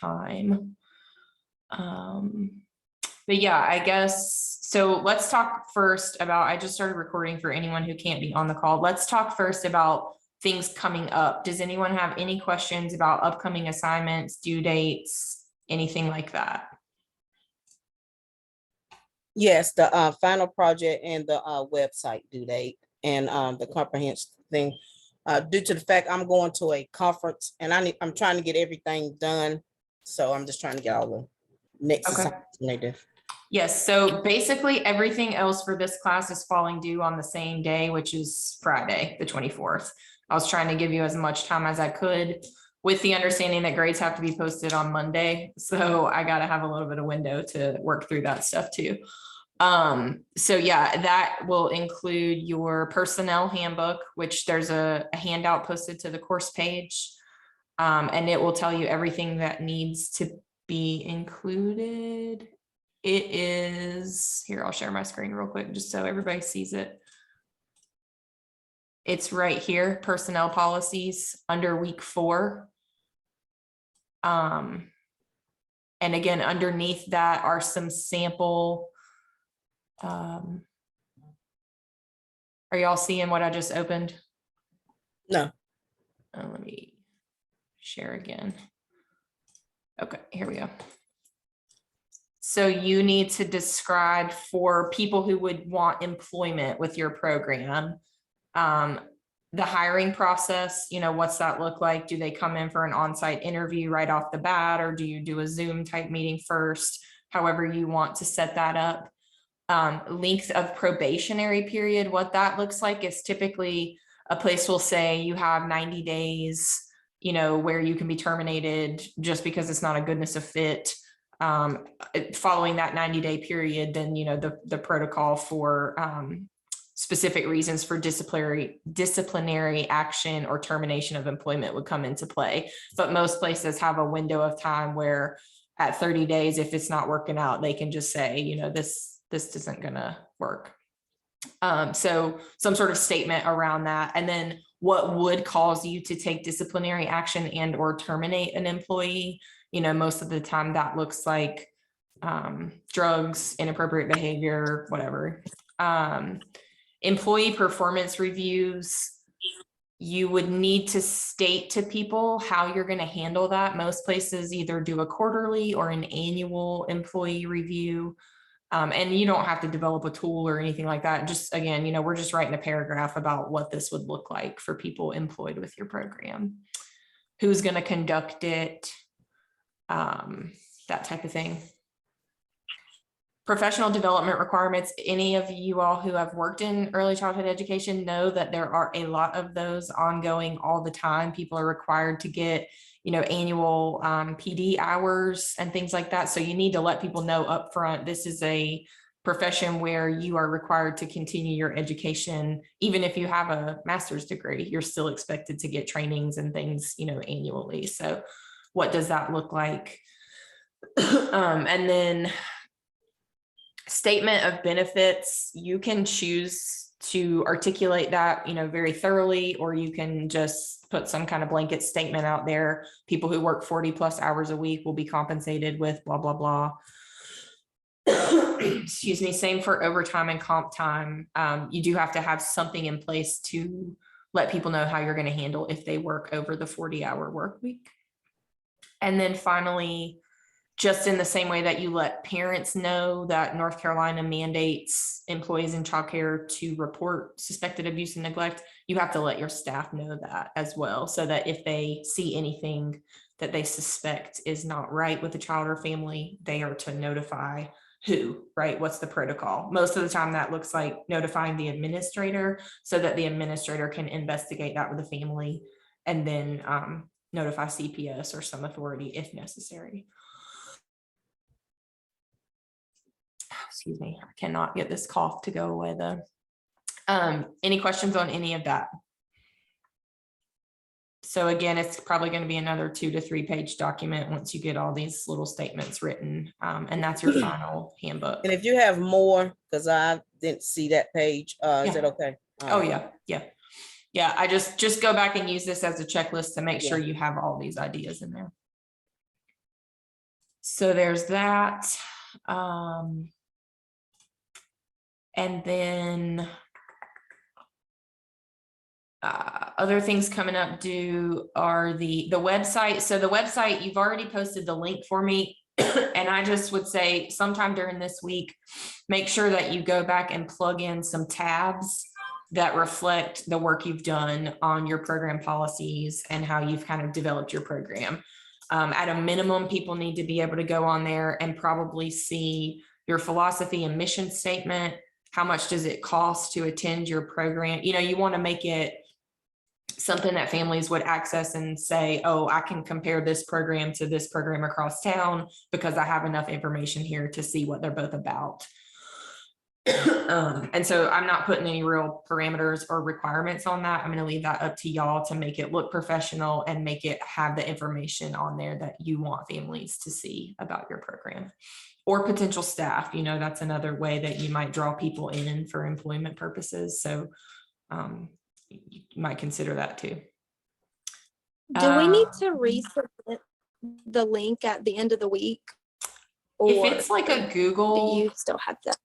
time. But yeah, I guess, so let's talk first about, I just started recording for anyone who can't be on the call. Let's talk first about things coming up. Does anyone have any questions about upcoming assignments, due dates, anything like that? Yes, the final project and the website due date and the comprehensive thing. Due to the fact I'm going to a conference and I'm trying to get everything done. So I'm just trying to get all the next assignments needed. Yes, so basically everything else for this class is falling due on the same day, which is Friday, the 24th. I was trying to give you as much time as I could with the understanding that grades have to be posted on Monday. So I got to have a little bit of window to work through that stuff too. So yeah, that will include your personnel handbook, which there's a handout posted to the course page. And it will tell you everything that needs to be included. It is here. I'll share my screen real quick just so everybody sees it. It's right here, personnel policies under week 4. And again, underneath that are some sample. Are y'all seeing what I just opened? No. Let me share again. Okay, here we go. So you need to describe for people who would want employment with your program, the hiring process, what's that look like? Do they come in for an on-site interview right off the bat, or do you do a Zoom type meeting first? However you want to set that up. Length of probationary period, what that looks like is typically a place will say you have 90 days, where you can be terminated just because it's not a goodness of fit. Following that 90-day period, then the protocol for specific reasons for disciplinary action or termination of employment would come into play. But most places have a window of time where at 30 days, if it's not working out, they can just say, this isn't gonna work. So some sort of statement around that, and then what would cause you to take disciplinary action and or terminate an employee. Most of the time that looks like drugs, inappropriate behavior, whatever. Employee performance reviews, you would need to state to people how you're going to handle that. Most places either do a quarterly or an annual employee review. And you don't have to develop a tool or anything like that. Just again, we're just writing a paragraph about what this would look like for people employed with your program. Who's going to conduct it? That type of thing. Professional development requirements. Any of you all who have worked in early childhood education know that there are a lot of those ongoing all the time. People are required to get annual PD hours and things like that. So you need to let people know up front, this is a profession where you are required to continue your education. Even if you have a master's degree, you're still expected to get trainings and things, annually. So what does that look like? And then statement of benefits, you can choose to articulate that, very thoroughly, or you can just put some kind of blanket statement out there. People who work 40+ hours a week will be compensated with blah, blah, blah. Excuse me. Same for overtime and comp time. You do have to have something in place to let people know how you're going to handle if they work over the 40-hour work week. And then finally, just in the same way that you let parents know that North Carolina mandates employees in childcare to report suspected abuse and neglect, you have to let your staff know that as well, so that if they see anything that they suspect is not right with the child or family, they are to notify who, right? What's the protocol? Most of the time that looks like notifying the administrator so that the administrator can investigate that with the family and then notify CPS or some authority if necessary. Excuse me, I cannot get this cough to go away though. Any questions on any of that? So again, it's probably going to be another 2 to 3 page document once you get all these little statements written. And that's your final handbook. And if you have more, because I didn't see that page, is that okay? Oh yeah. Yeah. I just go back and use this as a checklist to make sure you have all these ideas in there. So there's that. And then other things coming up due are the website. So the website, you've already posted the link for me. And I just would say sometime during this week, make sure that you go back and plug in some tabs that reflect the work you've done on your program policies and how you've kind of developed your program. At a minimum, people need to be able to go on there and probably see your philosophy and mission statement. How much does it cost to attend your program? You know, you want to make it something that families would access and say, oh, I can compare this program to this program across town because I have enough information here to see what they're both about. And so I'm not putting any real parameters or requirements on that. I'm going to leave that up to y'all to make it look professional and make it have the information on there that you want families to see about your program. Or potential staff, you know, that's another way that you might draw people in for employment purposes. So you might consider that too. Do we need to resubmit the link at the end of the week? If it's like a Google, do you still have that?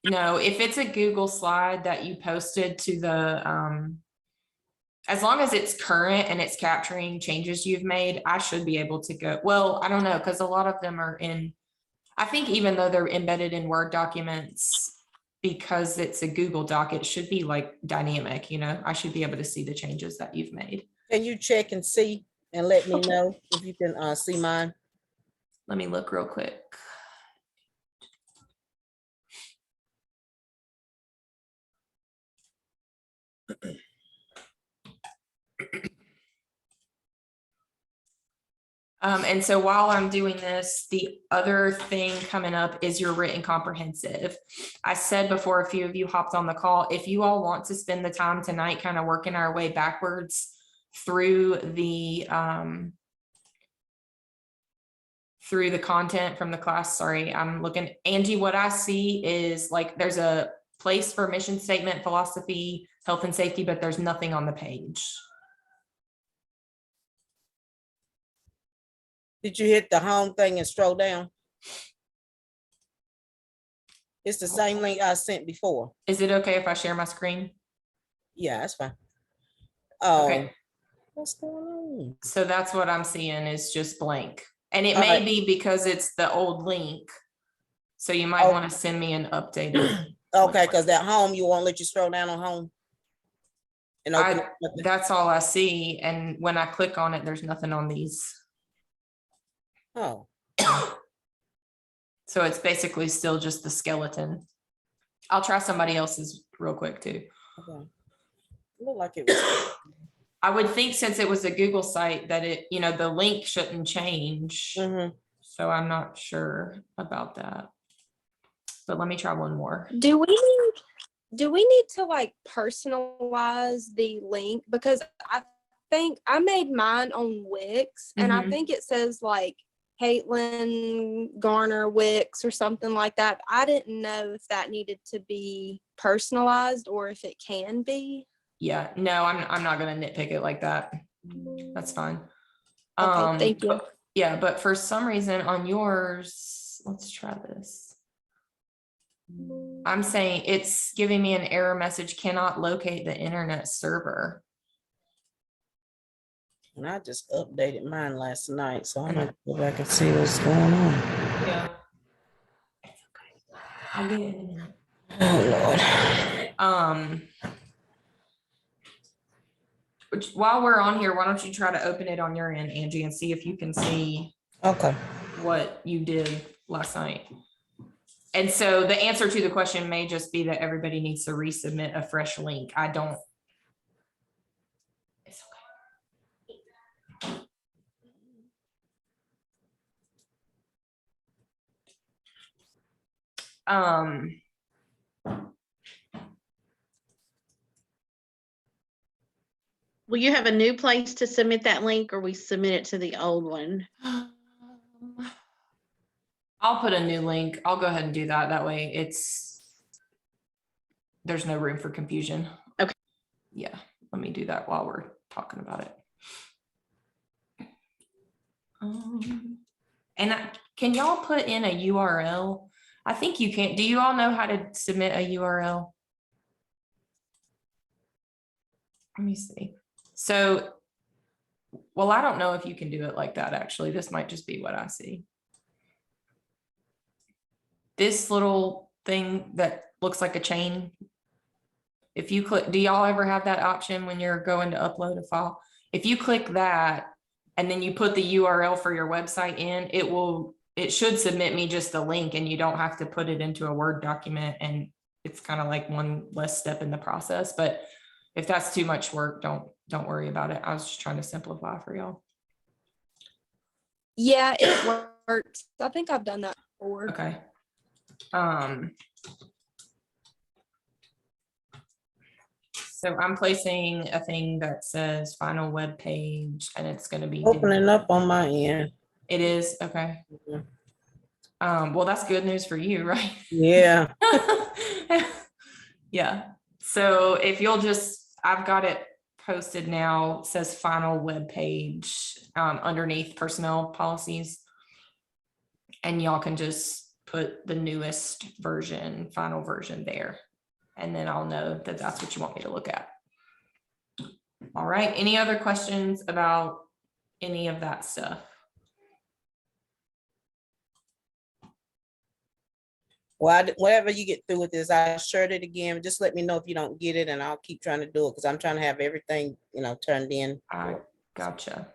No, if it's a Google slide that you posted to the, as long as it's current and it's capturing changes you've made, I should be able to go. Well, I don't know, because a lot of them are in, I think even though they're embedded in Word documents, because it's a Google Doc, it should be like dynamic, you know, I should be able to see the changes that you've made. Can you check and see and let me know if you can see mine? Let me look real quick. And so while I'm doing this, the other thing coming up is your written comprehensive. I said before a few of you hopped on the call, if you all want to spend the time tonight kind of working our way backwards through the content from the class. Sorry, I'm looking, Angie, what I see is like there's a place for mission statement, philosophy, health and safety, but there's nothing on the page. Did you hit the home thing and scroll down? It's the same link I sent before. Is it okay if I share my screen? Yeah, that's fine. Oh, Okay. what's going on? So that's what I'm seeing is just blank. And it may be because it's the old link. So you might want to send me an updated. Okay, because that home, you won't let you scroll down on home? And open it. That's all I see. And when I click on it, there's nothing on these. Oh, So it's basically still just the skeleton. I'll try somebody else's real quick too. okay. Look like it was. I would think since it was a Google site that it, you know, the link shouldn't change. Mhm. So I'm not sure about that. But let me try one more. Do we need to like personalize the link? Because I think I made mine on Wix and I think it says like Caitlin Garner Wix or something like that. I didn't know if that needed to be personalized or if it can be. Yeah, no, I'm not gonna nitpick it like that. That's fine. Okay, thank you. Yeah, but for some reason on yours, let's try this. I'm saying it's giving me an error message, cannot locate the internet server. And I just updated mine last night, so I'm gonna go back and see what's going on. Yeah. It's okay. I'll get it in a minute. Oh, Lord. While we're on here, why don't you try to open it on your end, Angie, and see if you can see Okay. what you did last night. And so the answer to the question may just be that everybody needs to resubmit a fresh link. I don't. It's okay. Will you have a new place to submit that link or we submit it to the old one? I'll put a new link. I'll go ahead and do that. That way there's no room for confusion. Okay. Yeah, let me do that while we're talking about it. And Can y'all put in a URL? I think you can. Do you all know how to submit a URL? Let me see. So, well, I don't know if you can do it like that, actually. This might just be what I see. This little thing that looks like a chain. If you click, do y'all ever have that option when you're going to upload a file? If you click that and then you put the URL for your website in, it should submit me just a link and you don't have to put it into a Word document, and it's kind of like one less step in the process. But if that's too much work, don't worry about it. I was just trying to simplify for y'all. Yeah, it works. I think I've done that before. Okay. So I'm placing a thing that says final web page, and it's going to be Opening up on my end. It is okay. Mhm. Well, that's good news for you, right? Yeah. Yeah. So if you'll just, I've got it posted now, says final web page underneath personnel policies. And y'all can just put the newest version, final version there. And then I'll know that that's what you want me to look at. All right. Any other questions about any of that stuff? Well, whatever you get through with this, I shared it again. Just let me know if you don't get it, and I'll keep trying to do it because I'm trying to have everything, turned in. I gotcha.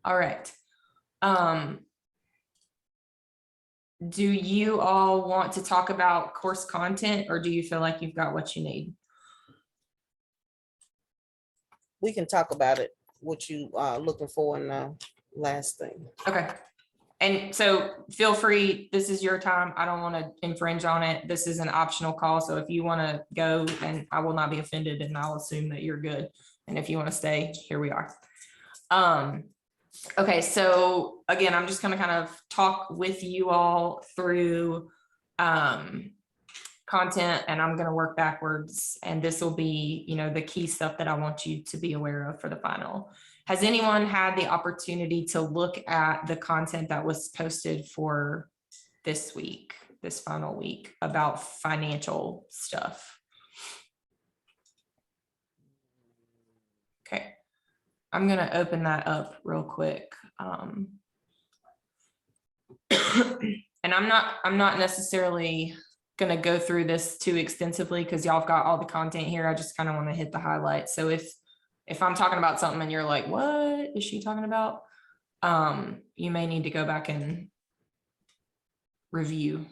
All right. Do you all want to talk about course content, or do you feel like you've got what you need? We can talk about it, what you are looking for in the last thing. Okay. And so feel free, this is your time. I don't want to infringe on it. This is an optional call. So if you want to go, then I will not be offended, and I'll assume that you're good. And if you want to stay, here we are. Okay, so again, I'm just going to kind of talk with you all through content, and I'm going to work backwards. And this will be, the key stuff that I want you to be aware of for the final. Has anyone had the opportunity to look at the content that was posted for this week, this final week, about financial stuff? Okay, I'm going to open that up real quick. And I'm not necessarily going to go through this too extensively because y'all have got all the content here. I just kind of want to hit the highlights. So if I'm talking about something and you're like, what is she talking about? You may need to go back and review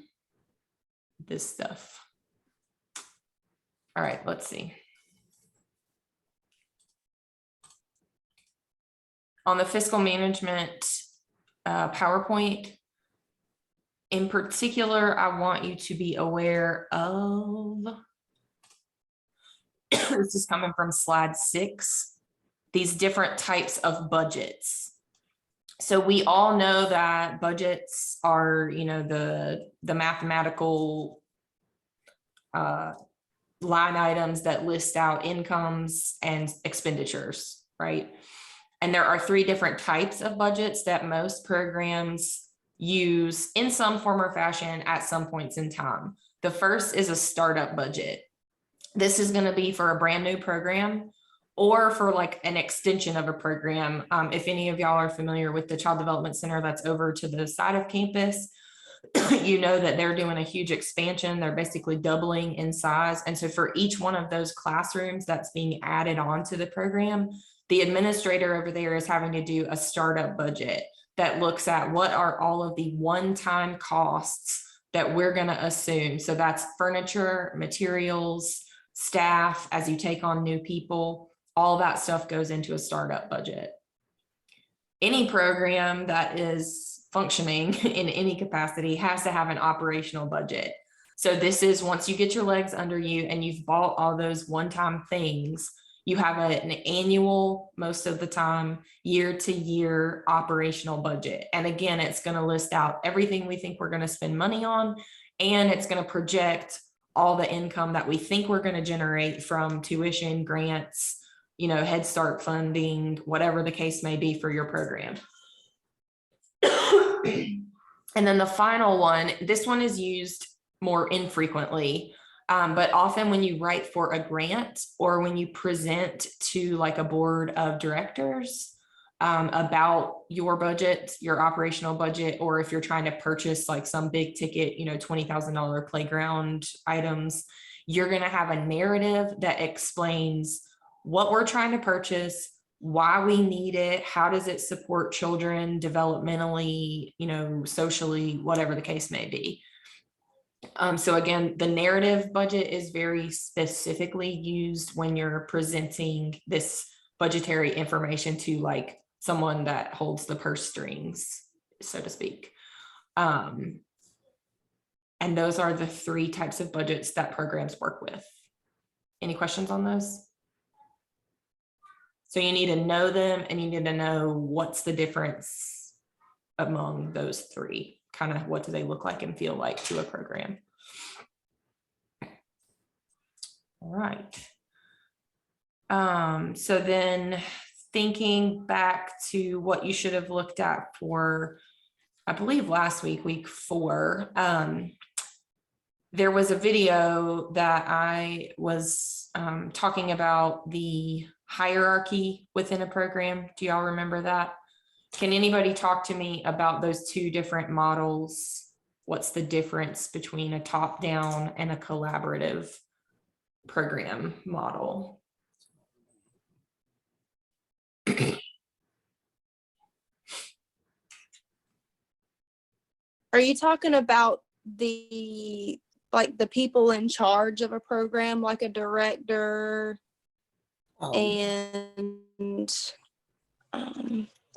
this stuff. All right, let's see. On the fiscal management PowerPoint, in particular, I want you to be aware of, this is coming from slide 6, these different types of budgets. So we all know that budgets are, the mathematical line items that list out incomes and expenditures, right? And there are 3 different types of budgets that most programs use in some form or fashion at some points in time. The first is a startup budget. This is going to be for a brand new program or for like an extension of a program. If any of y'all are familiar with the Child Development Center that's over to the side of campus, you know that they're doing a huge expansion. They're basically doubling in size. And so for each one of those classrooms that's being added on to the program, the administrator over there is having to do a startup budget that looks at what are all of the one-time costs that we're going to assume. So that's furniture, materials, staff, as you take on new people, all that stuff goes into a startup budget. Any program that is functioning in any capacity has to have an operational budget. So this is once you get your legs under you and you've bought all those one-time things, you have an annual, most of the time, year-to-year operational budget. And again, it's going to list out everything we think we're going to spend money on, and it's going to project all the income that we think we're going to generate from tuition, grants, Head Start funding, whatever the case may be for your program. And then the final one, this one is used more infrequently, but often when you write for a grant or when you present to like a board of directors about your budget, your operational budget, or if you're trying to purchase like some big ticket, $20,000 playground items, you're going to have a narrative that explains what we're trying to purchase, why we need it, how does it support children developmentally, socially, whatever the case may be. So again, the narrative budget is very specifically used when you're presenting this budgetary information to like someone that holds the purse strings, so to speak. And those are the 3 types of budgets that programs work with. Any questions on those? So you need to know them and you need to know what's the difference among those 3. Kind of what do they look like and feel like to a program. All right. So then thinking back to what you should have looked at for, I believe last week, week 4, there was a video that I was talking about the hierarchy within a program. Do y'all remember that? Can anybody talk to me about those 2 different models? What's the difference between a top-down and a collaborative program model? Are you talking about the people in charge of a program, like a director and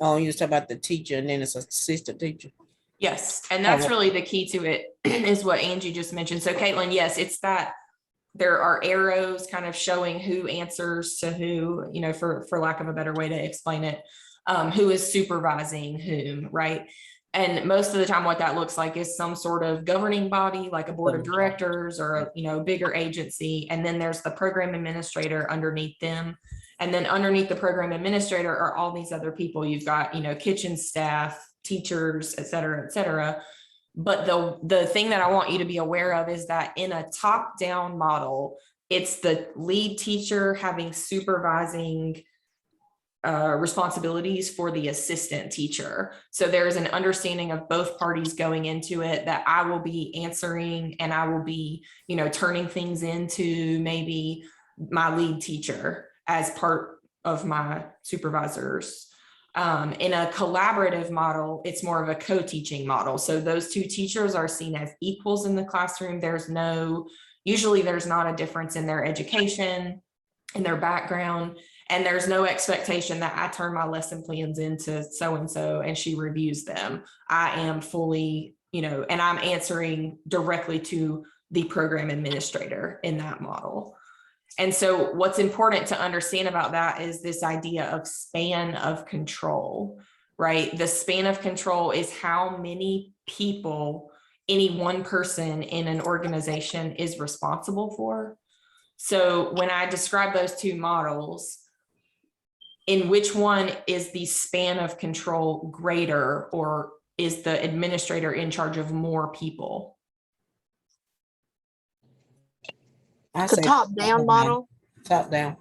Oh, you was talking about the teacher and then it's assistant teacher. Yes, and that's really the key to it, is what Angie just mentioned. So Caitlin, yes, it's that there are arrows kind of showing who answers to who, for lack of a better way to explain it, who is supervising whom, right? And most of the time what that looks like is some sort of governing body, like a board of directors or a bigger agency. And then there's the program administrator underneath them. And then underneath the program administrator are all these other people. You've got, kitchen staff, teachers, et cetera, et cetera. But the thing that I want you to be aware of is that in a top-down model, it's the lead teacher having supervising responsibilities for the assistant teacher. So there's an understanding of both parties going into it, that I will be answering and I will be, turning things into maybe my lead teacher as part of my supervisors. In a collaborative model, it's more of a co-teaching model. So those 2 teachers are seen as equals in the classroom. Usually there's not a difference in their education, in their background, and there's no expectation that I turn my lesson plans into so-and-so and she reviews them. I am fully, and I'm answering directly to the program administrator in that model. And so what's important to understand about that is this idea of span of control, right? The span of control is how many people any one person in an organization is responsible for. So when I describe those 2 models, in which one is the span of control greater, or is the administrator in charge of more people? the top-down model. Top down.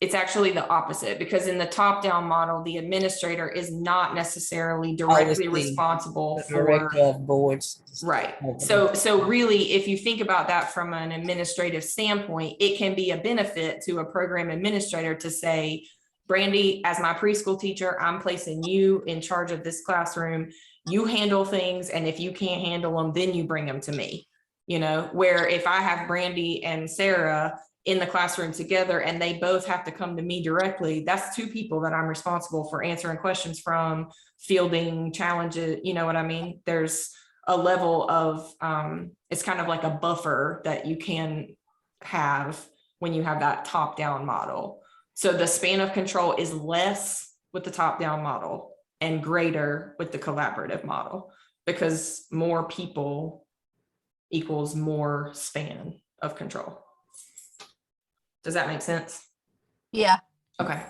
It's actually the opposite, because in the top-down model, the administrator is not necessarily directly responsible for Director of boards. Right. So really, if you think about that from an administrative standpoint, it can be a benefit to a program administrator to say, Brandy, as my preschool teacher, I'm placing you in charge of this classroom. You handle things, and if you can't handle them, then you bring them to me. Where if I have Brandy and Sarah in the classroom together and they both have to come to me directly, that's 2 people that I'm responsible for answering questions from, fielding challenges. You know what I mean? There's a level of, it's kind of like a buffer that you can have when you have that top-down model. So the span of control is less with the top-down model and greater with the collaborative model, because more people equals more span of control. Does that make sense? Yeah. Okay.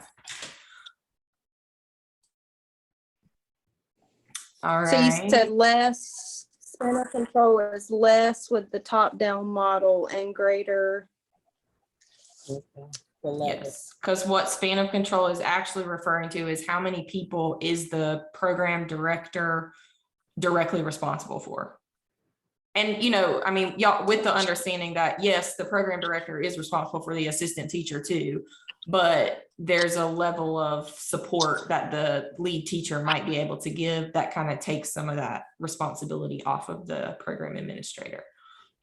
All So you right. said less, span of control is less with the top-down model and greater. Okay. The level. Yes, because what span of control is actually referring to is how many people is the program director directly responsible for. And, you know, I mean, y'all, with the understanding that, yes, the program director is responsible for the assistant teacher too, but there's a level of support that the lead teacher might be able to give that kind of takes some of that responsibility off of the program administrator.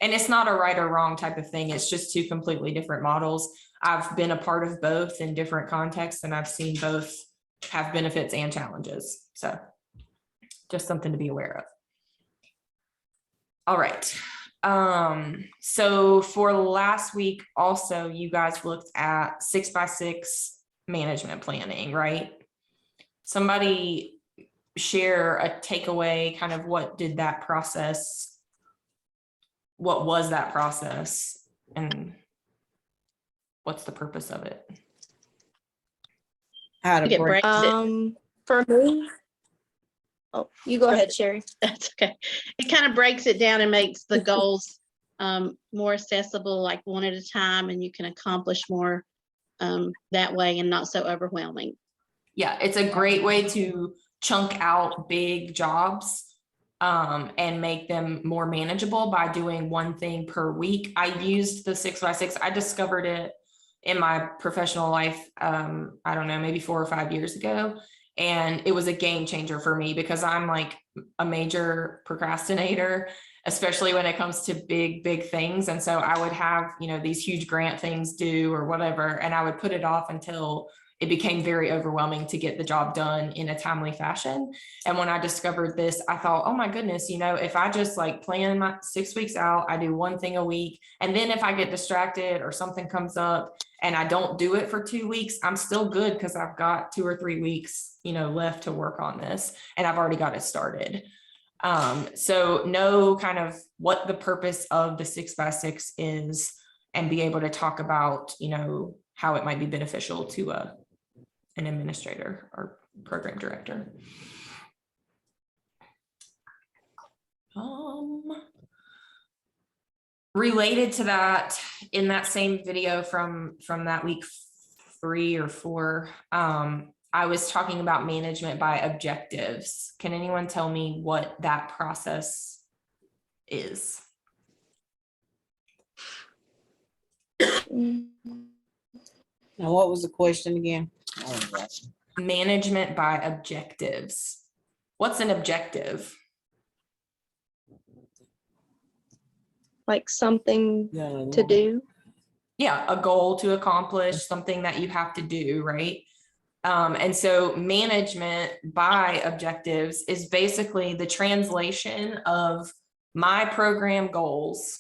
And it's not a right or wrong type of thing. It's just two completely different models. I've been a part of both in different contexts, and I've seen both have benefits and challenges. So just something to be aware of. All right. So for last week, also, you guys looked at 6x6 management planning, right? Somebody share a takeaway, kind of what was that process, and what's the purpose of it? How to It break. breaks it. For me, oh, you go ahead, Sherry. That's okay. It kind of breaks it down and makes the goals more accessible, like one at a time, and you can accomplish more that way and not so overwhelming. Yeah, it's a great way to chunk out big jobs and make them more manageable by doing one thing per week. I used the 6x6. I discovered it in my professional life, I don't know, maybe 4 or 5 years ago. And it was a game changer for me because I'm like a major procrastinator, especially when it comes to big things. And so I would have, you know, these huge grant things due or whatever, and I would put it off until it became very overwhelming to get the job done in a timely fashion. And when I discovered this, I thought, oh my goodness, you know, if I just like plan my 6 weeks out, I do one thing a week. And then if I get distracted or something comes up and I don't do it for 2 weeks, I'm still good because I've got 2 or 3 weeks, you know, left to work on this, and I've already got it started. So know kind of what the purpose of the 6x6 is and be able to talk about, you know, how it might be beneficial to an administrator or program director. Related to that, in that same video from that week 3 or 4, I was talking about management by objectives. Can anyone tell me what that process is? Now, what was the question again? Management by objectives. What's an objective? Like something to do. Yeah, a goal to accomplish, something that you have to do, right? And so management by objectives is basically the translation of my program goals.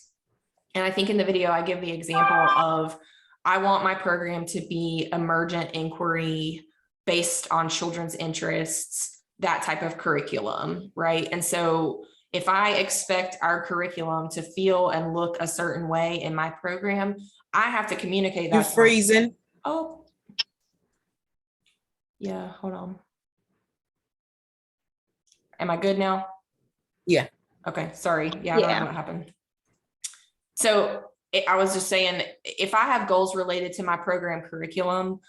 And I think in the video, I give the example of, I want my program to be emergent inquiry based on children's interests, that type of curriculum, right? And so if I expect our curriculum to feel and look a certain way in my program, I have to communicate that. You're freezing. Oh. Yeah, hold on. Am I good now? Yeah. Okay, sorry. Yeah, I don't know what happened. So I was just saying, if I have goals related to my program curriculum,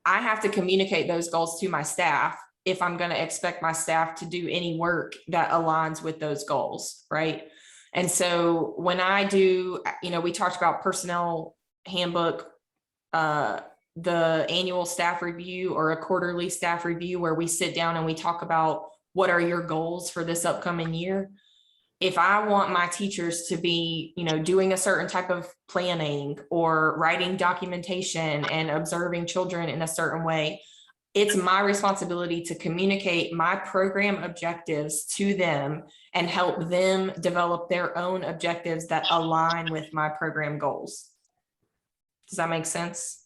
I have to communicate those goals to my staff if I'm going to expect my staff to do any work that aligns with those goals, right? And so when I do, you know, we talked about personnel handbook, the annual staff review or a quarterly staff review where we sit down and we talk about what are your goals for this upcoming year. If I want my teachers to be, you know, doing a certain type of planning or writing documentation and observing children in a certain way, it's my responsibility to communicate my program objectives to them and help them develop their own objectives that align with my program goals. Does that make sense?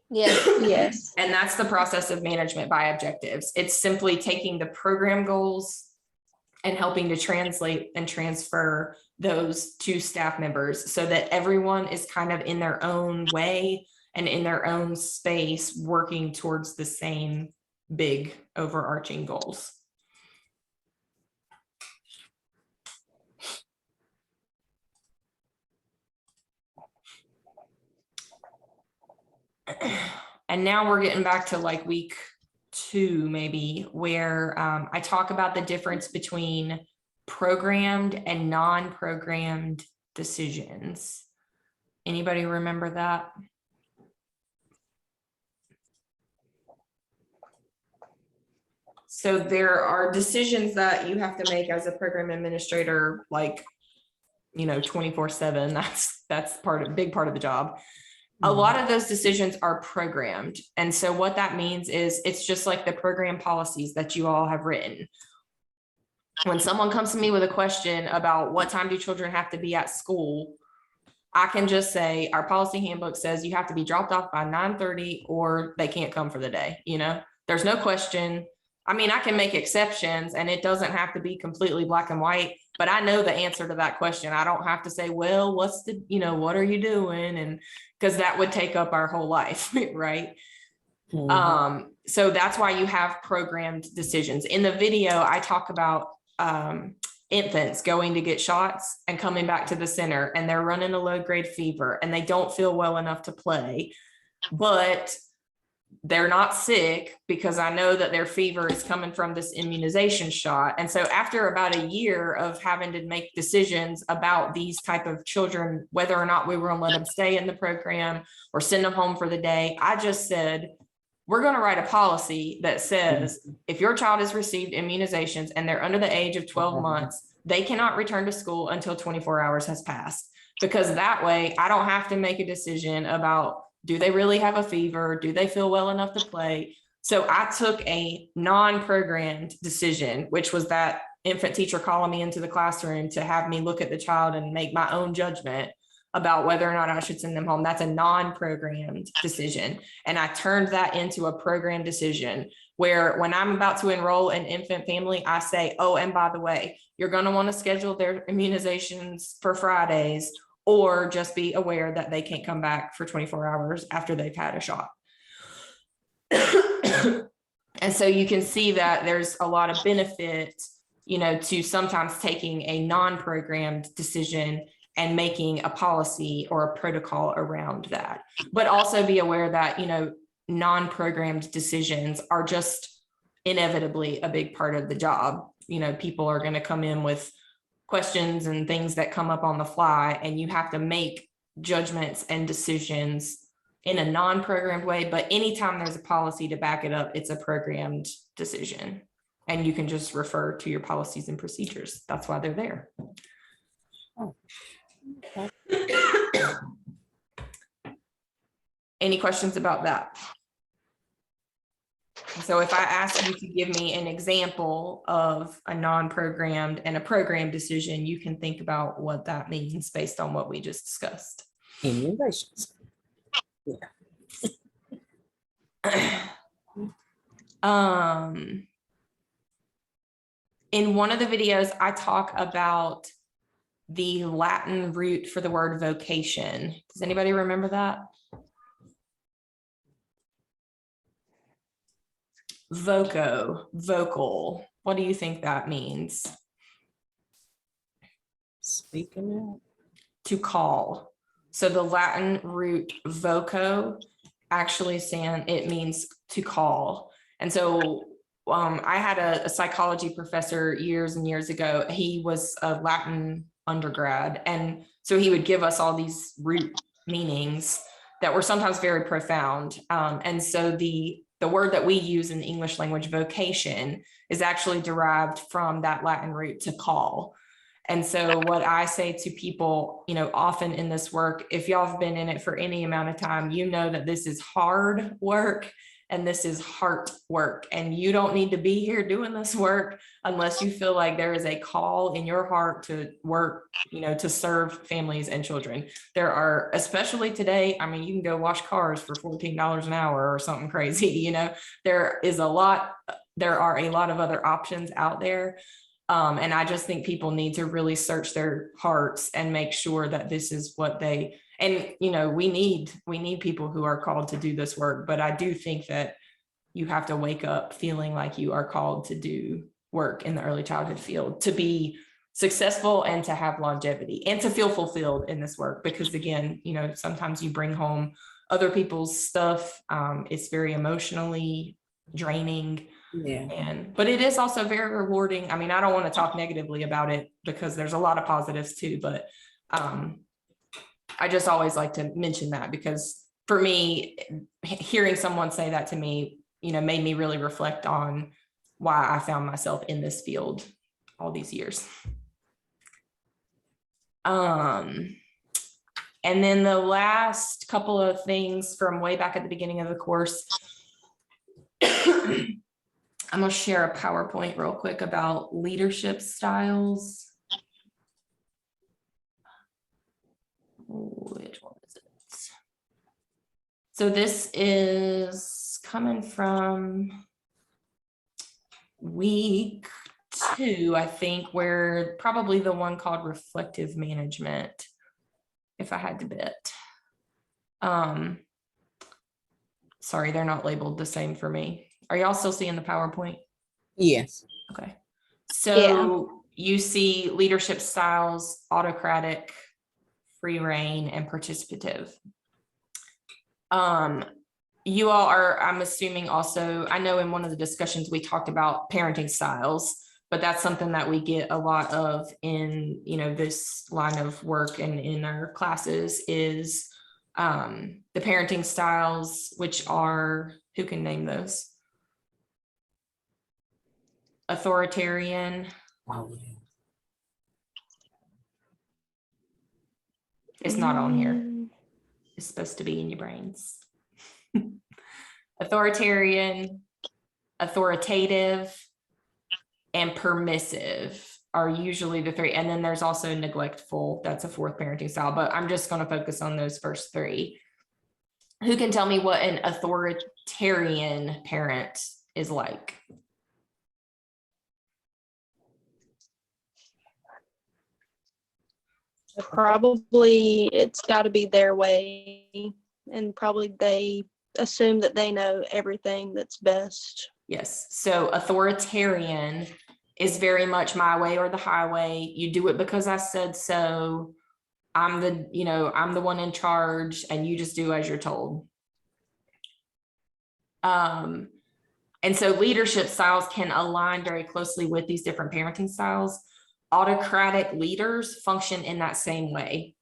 Yes. And that's the process of management by objectives. It's simply taking the program goals and helping to translate and transfer those to staff members so that everyone is kind of in their own way and in their own space working towards the same big overarching goals. And now we're getting back to like week 2, maybe, where I talk about the difference between programmed and non-programmed decisions. Anybody remember that? So there are decisions that you have to make as a program administrator, like, 24/7. That's big part of the job. A lot of those decisions are programmed. And so what that means is it's just like the program policies that you all have written. When someone comes to me with a question about what time do children have to be at school, I can just say, our policy handbook says you have to be dropped off by 9:30 or they can't come for the day. There's no question. I mean, I can make exceptions and it doesn't have to be completely black and white, but I know the answer to that question. I don't have to say, well, what are you doing? And because that would take up our whole life, right? So that's why you have programmed decisions. In the video, I talk about infants going to get shots and coming back to the center, and they're running a low grade fever and they don't feel well enough to play, but they're not sick because I know that their fever is coming from this immunization shot. And so after about a year of having to make decisions about these type of children, whether or not we were going to let them stay in the program or send them home for the day, I just said, we're going to write a policy that says if your child has received immunizations and they're under the age of 12 months, they cannot return to school until 24 hours has passed. Because that way I don't have to make a decision about, do they really have a fever? Do they feel well enough to play? So I took a non-programmed decision, which was that infant teacher calling me into the classroom to have me look at the child and make my own judgment about whether or not I should send them home. That's a non-programmed decision. And I turned that into a programmed decision where when I'm about to enroll an infant family, I say, oh, and by the way, you're going to want to schedule their immunizations for Fridays, or just be aware that they can't come back for 24 hours after they've had a shot. And so you can see that there's a lot of benefit, to sometimes taking a non-programmed decision and making a policy or a protocol around that. But also be aware that, non-programmed decisions are just inevitably a big part of the job. People are going to come in with questions and things that come up on the fly, and you have to make judgments and decisions in a non-programmed way. But anytime there's a policy to back it up, it's a programmed decision, and you can just refer to your policies and procedures. That's why they're there. Oh, okay. Any questions about that? So if I ask you to give me an example of a non-programmed and a programmed decision, you can think about what that means based on what we just discussed. Immunizations. In one of the videos, I talk about the Latin root for the word vocation. Does anybody remember that? Vocal. What do you think that means? Speaking out. To call. So the Latin root voco actually it means to call. And so I had a psychology professor years and years ago. He was a Latin undergrad. And so he would give us all these root meanings that were sometimes very profound. And so the word that we use in the English language, vocation, is actually derived from that Latin root to call. And so what I say to people, often in this work, if y'all have been in it for any amount of time, you know that this is hard work and this is heart work. And you don't need to be here doing this work unless you feel like there is a call in your heart to work, to serve families and children. There are, especially today, you can go wash cars for $14 an hour or something crazy, there are a lot of other options out there. And I just think people need to really search their hearts and make sure that this is what we need people who are called to do this work. But I do think that, you have to wake up feeling like you are called to do work in the early childhood field, to be successful and to have longevity and to feel fulfilled in this work. Because again, you know, sometimes you bring home other people's stuff. It's very emotionally draining. Yeah. But it is also very rewarding. I mean, I don't want to talk negatively about it because there's a lot of positives too, but I just always like to mention that, because for me, hearing someone say that to me, you know, made me really reflect on why I found myself in this field all these years. And then the last couple of things from way back at the beginning of the course, I'm going to share a PowerPoint real quick about leadership styles. Which one is it? So this is coming from week 2, I think, where probably the one called reflective management, if I had to bet. Sorry, they're not labeled the same for me. Are y'all still seeing the PowerPoint? Yes. Okay. So you see leadership styles: autocratic, free reign, and participative. You all are, I'm assuming also, I know in one of the discussions we talked about parenting styles, but that's something that we get a lot of in, you know, this line of work and in our classes is the parenting styles, which are, who can name those? Authoritarian. Oh, yeah. It's not on here. It's supposed to be in your brains. Authoritarian, authoritative, and permissive are usually the 3. And then there's also neglectful. That's a 4th parenting style, but I'm just going to focus on those first 3. Who can tell me what an authoritarian parent is like? Probably it's got to be their way, and probably they assume that they know everything that's best. Yes. So authoritarian is very much my way or the highway. You do it because I said so. I'm the one in charge, and you just do as you're told. And so leadership styles can align very closely with these different parenting styles. Autocratic leaders function in that same way.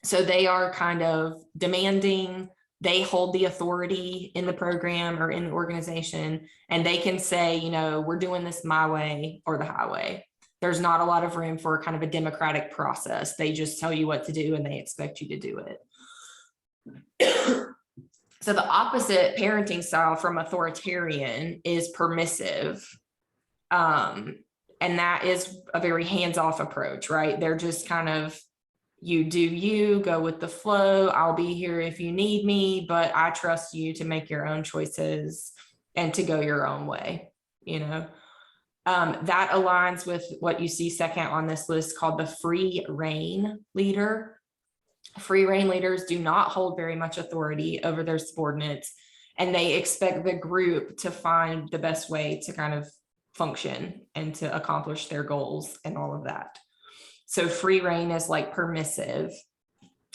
So they are kind of demanding, they hold the authority in the program or in the organization, and they can say, you know, we're doing this my way or the highway. There's not a lot of room for kind of a democratic process. They just tell you what to do and they expect you to do it. So the opposite parenting style from authoritarian is permissive. And that is a very hands-off approach, right? They're just kind of, you do you, go with the flow. I'll be here if you need me, but I trust you to make your own choices and to go your own way, you know? That aligns with what you see second on this list called the free reign leader. Free reign leaders do not hold very much authority over their subordinates, and they expect the group to find the best way to kind of function and to accomplish their goals and all of that. So free reign is like permissive.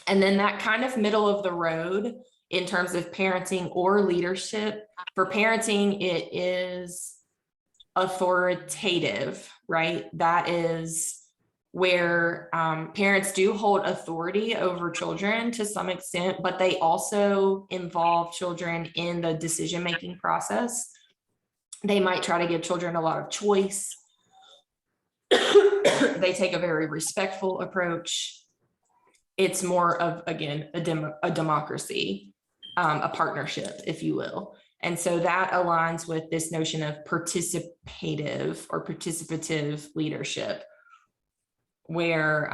And then that kind of middle of the road in terms of parenting or leadership. For parenting, it is authoritative, right? That is where parents do hold authority over children to some extent, but they also involve children in the decision-making process. They might try to give children a lot of choice. They take a very respectful approach. It's more of, again, a democracy, a partnership, if you will. And so that aligns with this notion of participative or participative leadership, where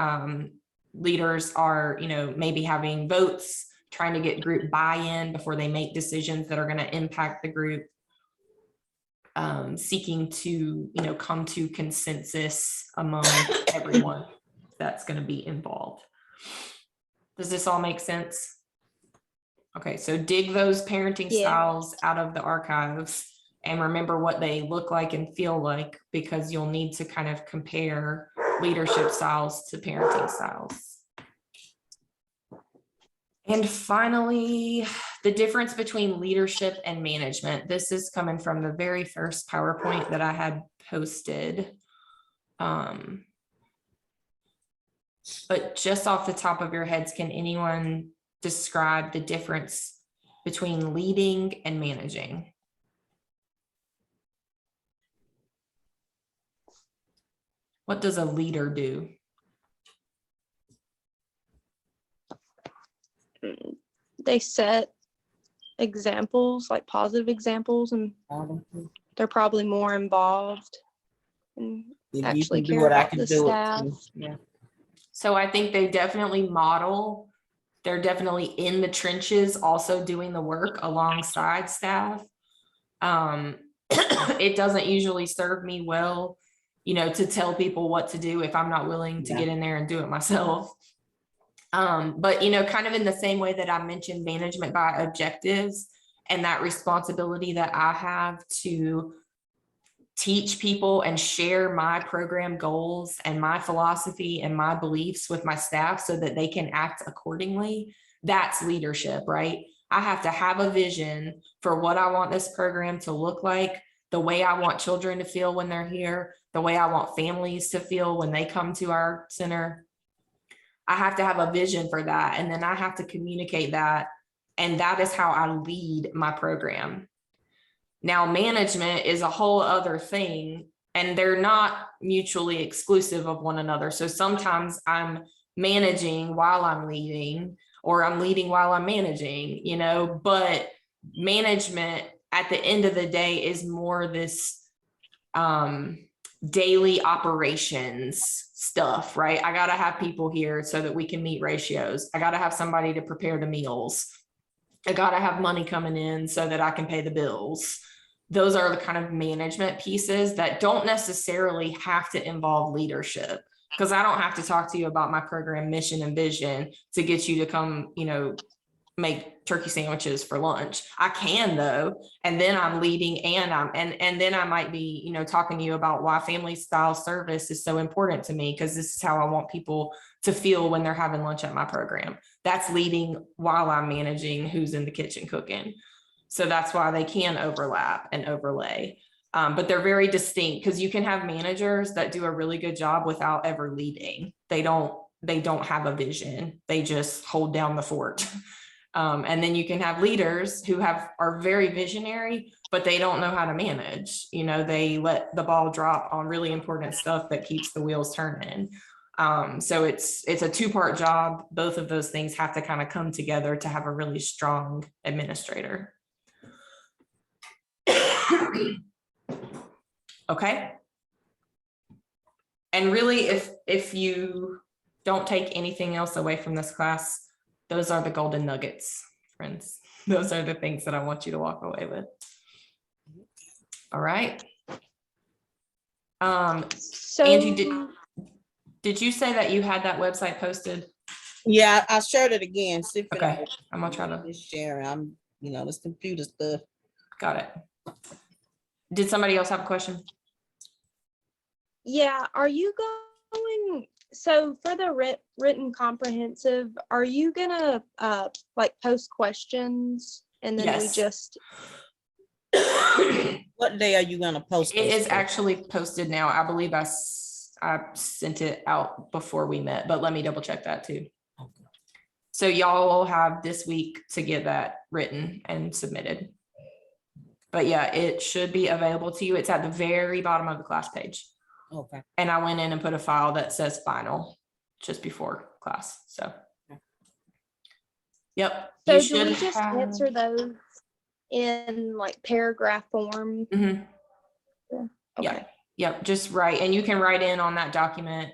leaders are, you know, maybe having votes, trying to get group buy-in before they make decisions that are going to impact the group. Seeking to, you know, come to consensus among everyone that's going to be involved. Does this all make sense? Okay, so dig those parenting styles out of the archives and remember what they look like and feel like, because you'll need to kind of compare leadership styles to parenting styles. And finally, the difference between leadership and management. This is coming from the very first PowerPoint that I had posted. But just off the top of your heads, can anyone describe the difference between leading and managing? What does a leader do? They set examples, like positive examples, and they're probably more involved and actually care about the staff. Yeah. So I think they definitely model. They're definitely in the trenches, also doing the work alongside staff. It doesn't usually serve me well, to tell people what to do if I'm not willing to get in there and do it myself. But, kind of in the same way that I mentioned management by objectives and that responsibility that I have to teach people and share my program goals and my philosophy and my beliefs with my staff so that they can act accordingly. That's leadership, right? I have to have a vision for what I want this program to look like, the way I want children to feel when they're here, the way I want families to feel when they come to our center. I have to have a vision for that. And then I have to communicate that. And that is how I lead my program. Now, management is a whole other thing, and they're not mutually exclusive of one another. So sometimes I'm managing while I'm leading, or I'm leading while I'm managing, but management at the end of the day is more this daily operations stuff, right? I got to have people here so that we can meet ratios. I got to have somebody to prepare the meals. I got to have money coming in so that I can pay the bills. Those are the kind of management pieces that don't necessarily have to involve leadership, because I don't have to talk to you about my program mission and vision to get you to come, make turkey sandwiches for lunch. I can though, and then I'm leading, and then I might be, talking to you about why family style service is so important to me, because this is how I want people to feel when they're having lunch at my program. That's leading while I'm managing who's in the kitchen cooking. So that's why they can overlap and overlay. But they're very distinct, because you can have managers that do a really good job without ever leading. They don't have a vision. They just hold down the fort. And then you can have leaders who are very visionary, but they don't know how to manage. They let the ball drop on really important stuff that keeps the wheels turning. So it's a two-part job. Both of those things have to kind of come together to have a really strong administrator. Okay. And really, if you don't take anything else away from this class, those are the golden nuggets, friends. Those are the things that I want you to walk away with. All right. So Angie, did you say that you had that website posted? Yeah, I shared it again. See if Okay, I'm gonna try to share. This computer stuff. Got it. Did somebody else have a question? yeah, are you going, so for the written comprehensive, are you gonna post questions and then we Yes. just, What day are you gonna post? It this is to? actually posted now. I believe I sent it out before we met, but let me double check that too. Okay. So y'all will have this week to get that written and submitted. But yeah, it should be available to you. It's at the very bottom of the class page. Okay. And I went in and put a file that says final just before class. So. Yep. so you do we should just have- answer those in paragraph form? Mhm. Okay. Yeah. Yep, just write, and you can write in on that document.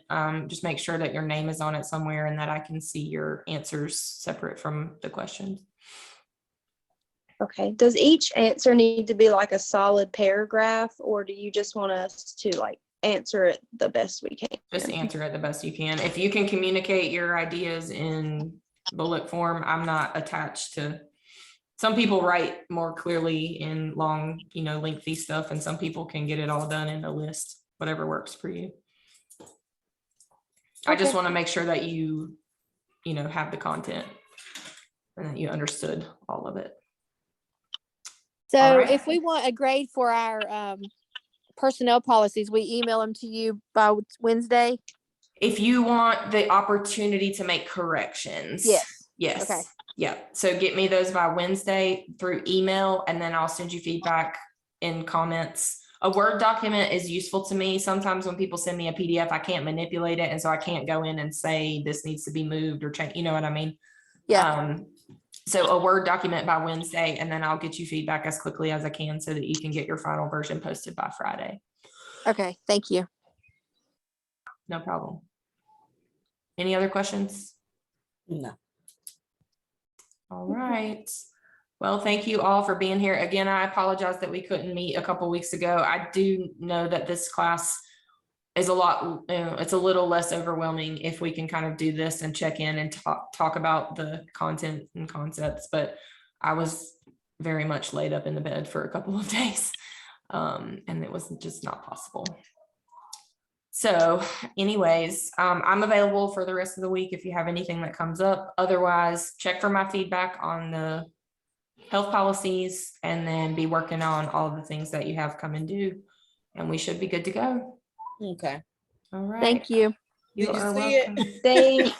Just make sure that your name is on it somewhere and that I can see your answers separate from the questions. Okay. Does each answer need to be a solid paragraph, or do you just want us to answer it the best we can? Just answer it the best you can. If you can communicate your ideas in bullet form, I'm not attached to some people write more clearly in long, lengthy stuff, and some people can get it all done in a list, whatever works for you. I just Okay. want to make sure that you have the content and that you understood all of it. So All right. if we want a grade for our personnel policies, we email them to you by Wednesday? If you want the opportunity to make corrections. Yes. Yes. Okay. Yeah. So get me those by Wednesday through email, and then I'll send you feedback in comments. A Word document is useful to me. Sometimes when people send me a PDF, I can't manipulate it. And so I can't go in and say, this needs to be moved or change, you know what I mean? Yeah. So a Word document by Wednesday, and then I'll get you feedback as quickly as I can so that you can get your final version posted by Friday. Okay. Thank you. No problem. Any other questions? No. All right. Well, thank you all for being here. Again, I apologize that we couldn't meet a couple weeks ago. I do know that this class is it's a little less overwhelming if we can kind of do this and check in and talk about the content and concepts, but I was very much laid up in the bed for a couple of days, and it was just not possible. So anyways, I'm available for the rest of the week if you have anything that comes up. Otherwise, check for my feedback on the health policies and then be working on all of the things that you have coming due, and we should be good to go. Okay. All right. Thank you. You Did you are see it? welcome. Thanks.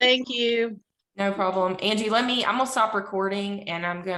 Thank you. No problem. Angie, I'm gonna stop recording and I'm gonna